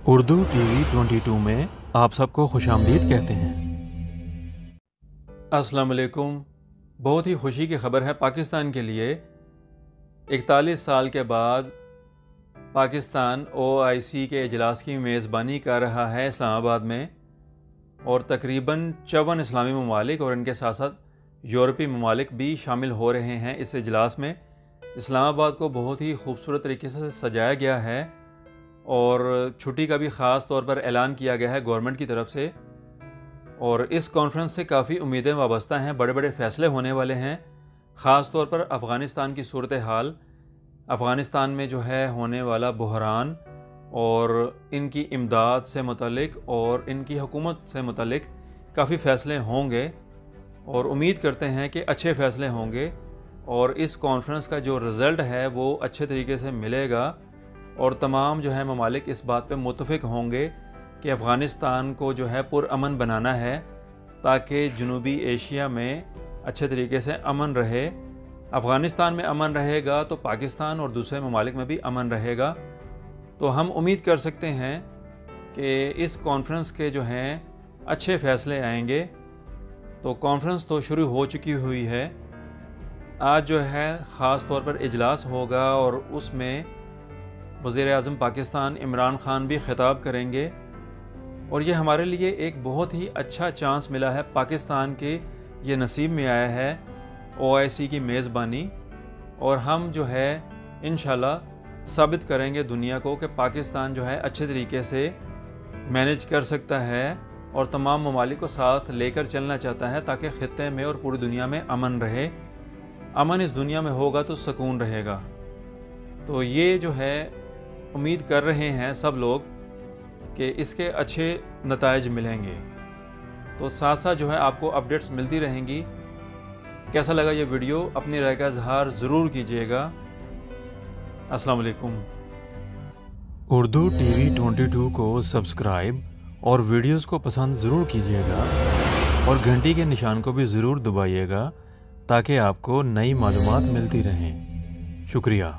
Urdu TV 22 में आप सबको खुशामदीद कहते हैं। अस्सलाम वालेकुम। बहुत ही खुशी की खबर है पाकिस्तान के लिए। 41 साल के बाद पाकिस्तान OIC के इजलास की मेज़बानी कर रहा है इस्लामाबाद में, और तकरीबन 54 इस्लामी ममालिक और इनके साथ साथ यूरोपीय ममालिक भी शामिल हो रहे हैं इस इजलास में। इस्लामाबाद को बहुत ही खूबसूरत तरीके से सजाया गया है और छुट्टी का भी ख़ास तौर पर ऐलान किया गया है गवर्नमेंट की तरफ से। और इस कॉन्फ्रेंस से काफ़ी उम्मीदें वाबस्ता हैं, बड़े बड़े फ़ैसले होने वाले हैं। ख़ास तौर पर अफ़गानिस्तान की सूरत हाल, अफ़गानिस्तान में जो है होने वाला बहरान और इनकी इमदाद से मुतल्लिक और इनकी हुकूमत से मुतल्लिक काफ़ी फ़ैसले होंगे और उम्मीद करते हैं कि अच्छे फ़ैसले होंगे और इस कॉन्फ्रेंस का जो रिज़ल्ट है वो अच्छे तरीके से मिलेगा और तमाम जो है ममालिक इस बात पे मुत्तफ़िक होंगे कि अफ़गानिस्तान को जो है पुरअमन बनाना है ताकि जनूबी एशिया में अच्छे तरीके से अमन रहे। अफ़गानिस्तान में अमन रहेगा तो पाकिस्तान और दूसरे ममालिक में भी अमन रहेगा। तो हम उम्मीद कर सकते हैं कि इस कॉन्फ्रेंस के जो हैं अच्छे फ़ैसले आएंगे। तो कॉन्फ्रेंस तो शुरू हो चुकी हुई है। आज जो है ख़ास तौर पर इजलास होगा और उसमें वज़ीर-ए-आज़म पाकिस्तान इमरान ख़ान भी ख़िताब करेंगे और ये हमारे लिए एक बहुत ही अच्छा चांस मिला है। पाकिस्तान के ये नसीब में आया है OIC की मेज़बानी, और हम जो है इंशाल्लाह साबित करेंगे दुनिया को कि पाकिस्तान जो है अच्छे तरीके से मैनेज कर सकता है और तमाम ममालिक को साथ लेकर चलना चाहता है ताकि ख़ित्ते में और पूरी दुनिया में अमन रहे। अमन इस दुनिया में होगा तो सुकून रहेगा। तो ये जो है उम्मीद कर रहे हैं सब लोग कि इसके अच्छे नताइज मिलेंगे। तो साथ साथ जो है आपको अपडेट्स मिलती रहेंगी। कैसा लगा ये वीडियो, अपनी राय का इजहार ज़रूर कीजिएगा। अस्सलाम वालेकुम। उर्दू टीवी 22 को सब्सक्राइब और वीडियोस को पसंद ज़रूर कीजिएगा और घंटी के निशान को भी ज़रूर दबाइएगा ताकि आपको नई मालूमात मिलती रहें। शुक्रिया।